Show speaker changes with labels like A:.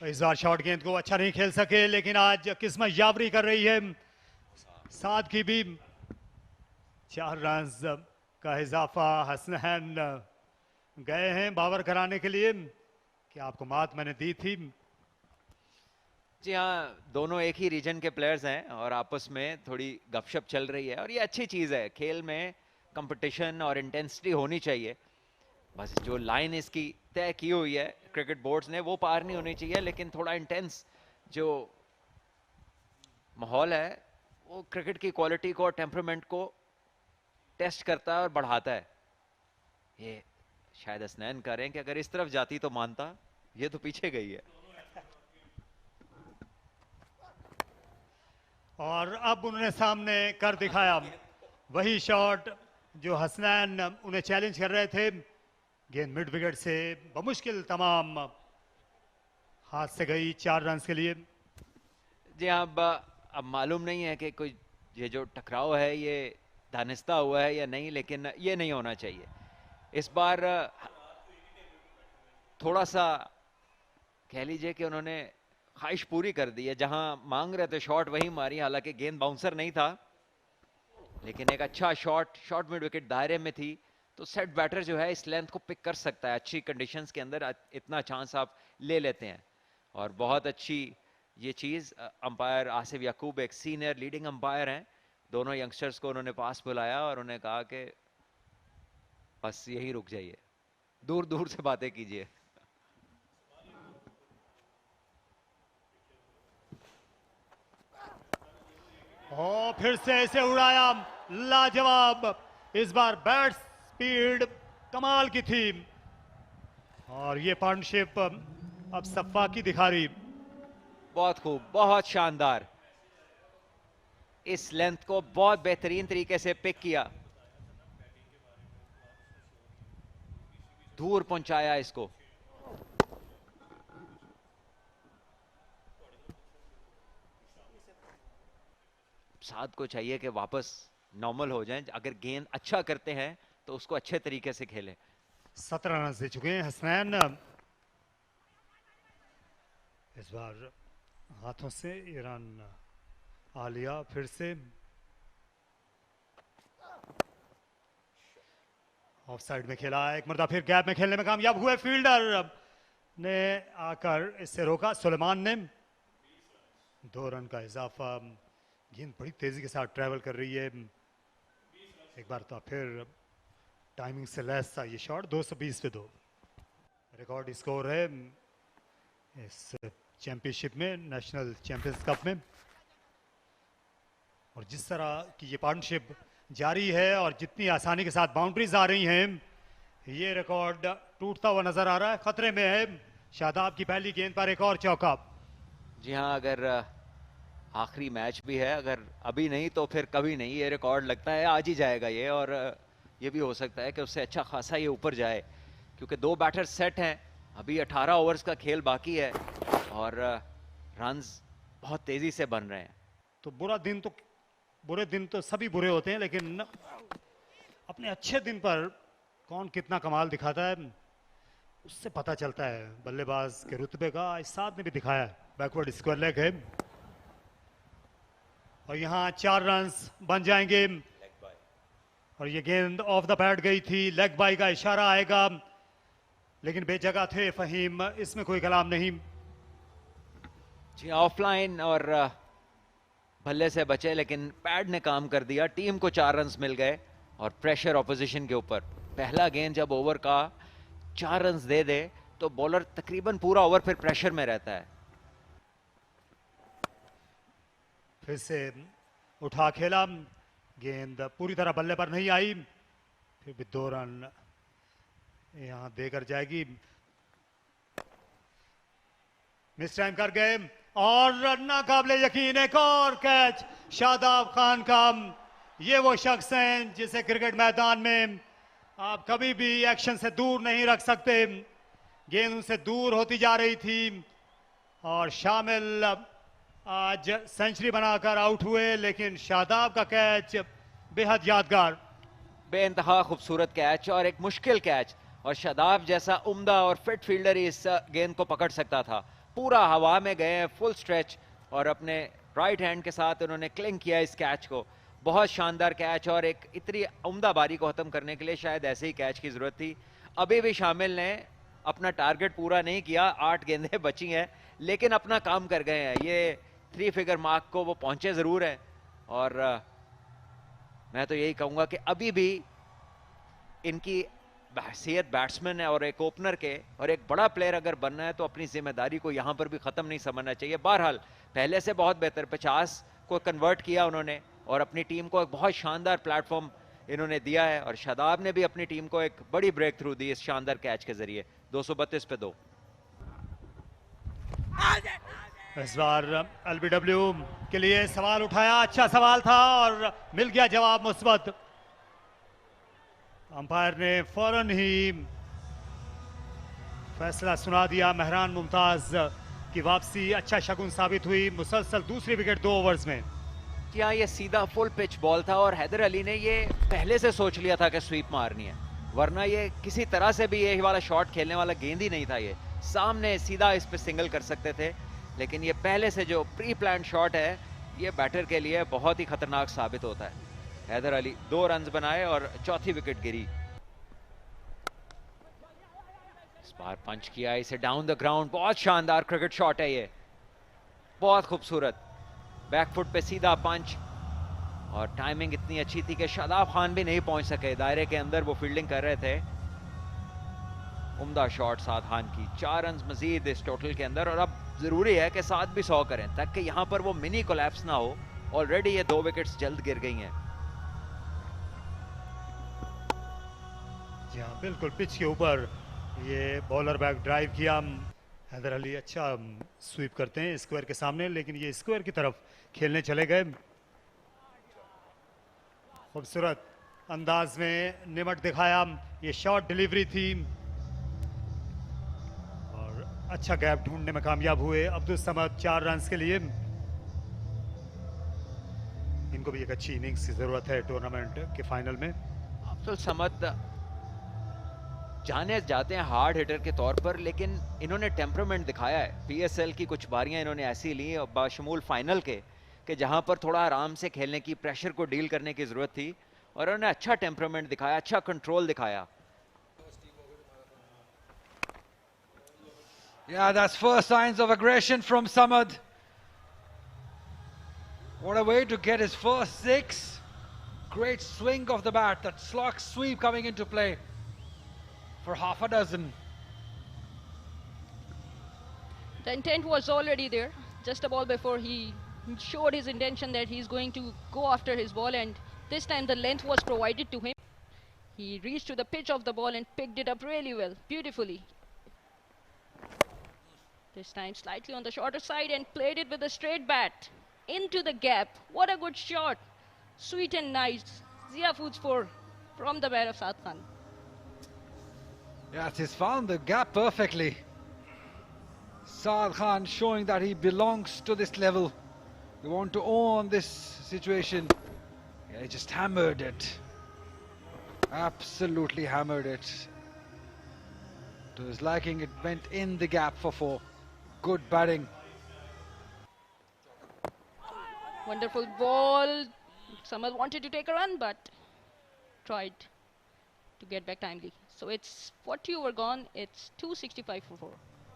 A: इस बार शॉर्ट गेंद को अच्छा नहीं खेल सके, लेकिन आज किस्मत यावरी कर रही है। साथ की भी 4 रन का इजाफा हसनैन गए हैं बावर कराने के लिए कि आपको मात मैंने दी थी।
B: जी हाँ, दोनों एक ही रीजन के प्लेयर्स हैं और आपस में थोड़ी गपशप चल रही है और ये अच्छी चीज़ है। खेल में कंपटीशन और इंटेंसिटी होनी चाहिए। बस जो लाइन इसकी तय की हुई है क्रिकेट बोर्ड्स ने, वो पार नहीं होनी चाहिए, लेकिन थोड़ा इंटेंस जो माहौल है वो क्रिकेट की क्वालिटी को और टेम्परामेंट को टेस्ट करता है और बढ़ाता है। ये शायद हसनैन करें कि अगर इस तरफ जाती तो मानता, ये तो पीछे गई है।
A: और अब उन्होंने सामने कर दिखाया वही शॉट जो हसनैन उन्हें चैलेंज कर रहे थे। गेंद मिड विकेट से बमुश्किल तमाम हाथ से गई 4 रन के लिए।
B: जी हाँ, अब मालूम नहीं है कि कोई ये जो टकराव है ये दानिस्ता हुआ है या नहीं, लेकिन ये नहीं होना चाहिए। इस बार थोड़ा सा कह लीजिए कि उन्होंने ख्वाहिश पूरी कर दी है। जहां मांग रहे थे शॉट वहीं मारी, हालांकि गेंद बाउंसर नहीं था, लेकिन एक अच्छा शॉट मिड विकेट दायरे में थी, तो सेट बैटर जो है इस लेंथ को पिक कर सकता है। अच्छी कंडीशंस के अंदर इतना चांस आप ले लेते हैं और बहुत अच्छी ये चीज़। अंपायर आसिफ याकूब एक सीनियर लीडिंग अंपायर हैं। दोनों यंगस्टर्स को उन्होंने पास बुलाया और उन्हें कहा कि बस यही रुक जाइए, दूर दूर से बातें कीजिए।
A: और फिर से ऐसे उड़ाया, लाजवाब। इस बार बैट स्पीड कमाल की थी और ये पार्टनरशिप अब सफ़ा की दिखा रही।
B: बहुत खूब, बहुत शानदार। इस लेंथ को बहुत बेहतरीन तरीके से पिक किया, दूर पहुंचाया इसको। साथ को चाहिए कि वापस नॉर्मल हो जाएं। अगर गेंद अच्छा करते हैं तो उसको अच्छे तरीके से खेलें।
A: 17 रन दे चुके हैं हसनैन। इस बार हाथों से ये रन आ लिया फिर से। ऑफ साइड में खेला, एक मरतबा फिर गैप में खेलने में कामयाब हुए। फील्डर ने आकर इससे रोका, सुलेमान ने। 2 रन का इजाफा। गेंद बड़ी तेजी के साथ ट्रैवल कर रही है। एक बार तो फिर टाइमिंग से लेस था ये शॉट। 220 पे 2 रिकॉर्ड स्कोर है इस चैंपियनशिप में, नेशनल चैंपियंस कप में। और जिस तरह की ये पार्टनरशिप जारी है और जितनी आसानी के साथ बाउंड्रीज आ रही हैं, ये रिकॉर्ड टूटता हुआ नजर आ रहा है। खतरे में है। शादाब की पहली गेंद पर एक और चौका।
B: जी हाँ, अगर आखिरी मैच भी है, अगर अभी नहीं तो फिर कभी नहीं। ये रिकॉर्ड लगता है आज ही जाएगा ये, और ये भी हो सकता है कि उससे अच्छा खासा ये ऊपर जाए, क्योंकि 2 बैटर सेट हैं। अभी 18 ओवर्स का खेल बाकी है और रन्स बहुत तेजी से बन रहे हैं।
A: तो बुरे दिन तो सभी बुरे होते हैं, लेकिन अपने अच्छे दिन पर कौन कितना कमाल दिखाता है उससे पता चलता है बल्लेबाज के रुतबे का। इस साथ ने भी दिखाया है। बैकवर्ड स्क्वायर लेग है और यहाँ 4 रन्स बन जाएंगे। और ये गेंद ऑफ द पैड गई थी, लेग बाई का इशारा आएगा, लेकिन बेजगह थे फहीम, इसमें कोई कलाम नहीं।
B: जी, ऑफलाइन और भल्ले से बचे, लेकिन पैड ने काम कर दिया। टीम को 4 रन्स मिल गए और प्रेशर ऑपोजिशन के ऊपर। पहला गेंद जब ओवर का 4 रन्स दे दे तो बॉलर तकरीबन पूरा ओवर फिर प्रेशर में रहता है।
A: फिर से उठा खेला, गेंद पूरी तरह बल्ले पर नहीं आई, फिर भी 2 रन यहां देकर जाएगी। मिस टाइम कर गए और नाकाबिले यकीन एक और कैच शादाब खान का। ये वो शख्स हैं जिसे क्रिकेट मैदान में आप कभी भी एक्शन से दूर नहीं रख सकते। गेंद उनसे दूर होती जा रही थी और शामिल आज सेंचुरी बनाकर आउट हुए, लेकिन शादाब का कैच बेहद यादगार,
B: बेइंतहा खूबसूरत कैच और एक मुश्किल कैच। और शादाब जैसा उम्दा और फिट फील्डर ही इस गेंद को पकड़ सकता था। पूरा हवा में गए हैं फुल स्ट्रेच और अपने राइट हैंड के साथ उन्होंने क्लिंग किया इस कैच को। बहुत शानदार कैच और एक इतनी उम्दा बारी को खत्म करने के लिए शायद ऐसे ही कैच की जरूरत थी। अभी भी शामिल ने अपना टारगेट पूरा नहीं किया, 8 गेंदें बची हैं लेकिन अपना काम कर गए हैं। ये 3 फिगर मार्क को वो पहुंचे जरूर है और मैं तो यही कहूंगा कि अभी भी इनकी हैसियत बैट्समैन है और एक ओपनर के और एक बड़ा प्लेयर अगर बनना है तो अपनी जिम्मेदारी को यहां पर भी खत्म नहीं समझना चाहिए। बहरहाल पहले से बहुत बेहतर 50 को कन्वर्ट किया उन्होंने और अपनी टीम को एक बहुत शानदार प्लेटफॉर्म इन्होंने दिया है और शादाब ने भी अपनी टीम को एक बड़ी ब्रेक थ्रू दी इस शानदार कैच के जरिए। 232 पे 2।
A: इस बार एलबीडब्ल्यू के लिए सवाल उठाया, अच्छा सवाल था और मिल गया जवाब मुस्बत। अंपायर ने फौरन ही फैसला सुना दिया। मेहरान मुमताज की वापसी अच्छा शगुन साबित हुई। मुसलसल दूसरी विकेट 2 ओवर्स में।
B: क्या ये सीधा फुल पिच बॉल था और हैदर अली ने ये पहले से सोच लिया था कि स्वीप मारनी है, वरना ये किसी तरह से भी ये वाला शॉट खेलने वाला गेंद ही नहीं था। ये सामने सीधा इस पे सिंगल कर सकते थे लेकिन ये पहले से जो प्री प्लान शॉट है ये बैटर के लिए बहुत ही खतरनाक साबित होता है। हैदर अली 2 रन बनाए और चौथी विकेट गिरी। इस बार पंच किया इसे डाउन द ग्राउंड। बहुत शानदार क्रिकेट शॉट है ये, बहुत खूबसूरत बैकफुट पे सीधा पंच और टाइमिंग इतनी अच्छी थी कि शादाब खान भी नहीं पहुंच सके। दायरे के अंदर वो फील्डिंग कर रहे थे। उम्दा शॉट साद खान की। 4 रन मजीद इस टोटल के अंदर और अब जरूरी है कि साथ भी 100 करें ताकि यहां पर वो मिनी कोलैप्स ना हो। ऑलरेडी ये 2 विकेट्स जल्द गिर गई हैं।
A: जी हाँ, बिल्कुल पिच के ऊपर ये बॉलर बैक ड्राइव किया। हैदर अली अच्छा स्वीप करते हैं स्क्वायर के सामने लेकिन ये स्क्वायर की तरफ खेलने चले गए। खूबसूरत अंदाज में निमट दिखाया, ये शॉर्ट डिलीवरी थी और अच्छा गैप ढूंढने में कामयाब हुए अब्दुल समद 4 रन के लिए। इनको भी एक अच्छी इनिंग्स की जरूरत है टूर्नामेंट के फाइनल में।
B: अब्दुल समद जाने जाते हैं हार्ड हिटर के तौर पर लेकिन इन्होंने टेम्परामेंट दिखाया है। पीएसएल की कुछ बारियां इन्होंने ऐसी ली और बाशमूल फाइनल के कि जहां पर थोड़ा आराम से खेलने की, प्रेशर को डील करने की जरूरत थी और उन्होंने अच्छा टेम्परामेंट दिखाया, अच्छा कंट्रोल दिखाया।
C: Yeah, that's first signs of aggression from Samad. What a way to get his first 6. Great swing of the bat, that slog sweep coming into play for half a dozen.
D: The intent was already there. Just a ball before he showed his intention that he's going to go after his ball, and this time the length was provided to him. He reached to the pitch of the ball and picked it up really well, beautifully. This time slightly on the shorter side and played it with a straight bat into the gap. What a good shot. Sweet and nice. Zia Foods 4 from the bat of Saad Khan.
C: Yes, he's found the gap perfectly. Saad Khan showing that he belongs to this level. They want to own this situation. Yeah, he just hammered it. Absolutely hammered it. To his liking, it went in the gap for 4. Good batting.
D: Wonderful ball. Samad wanted to take a run but tried to get back timely. So it's 40 over gone. It's 265 for 4.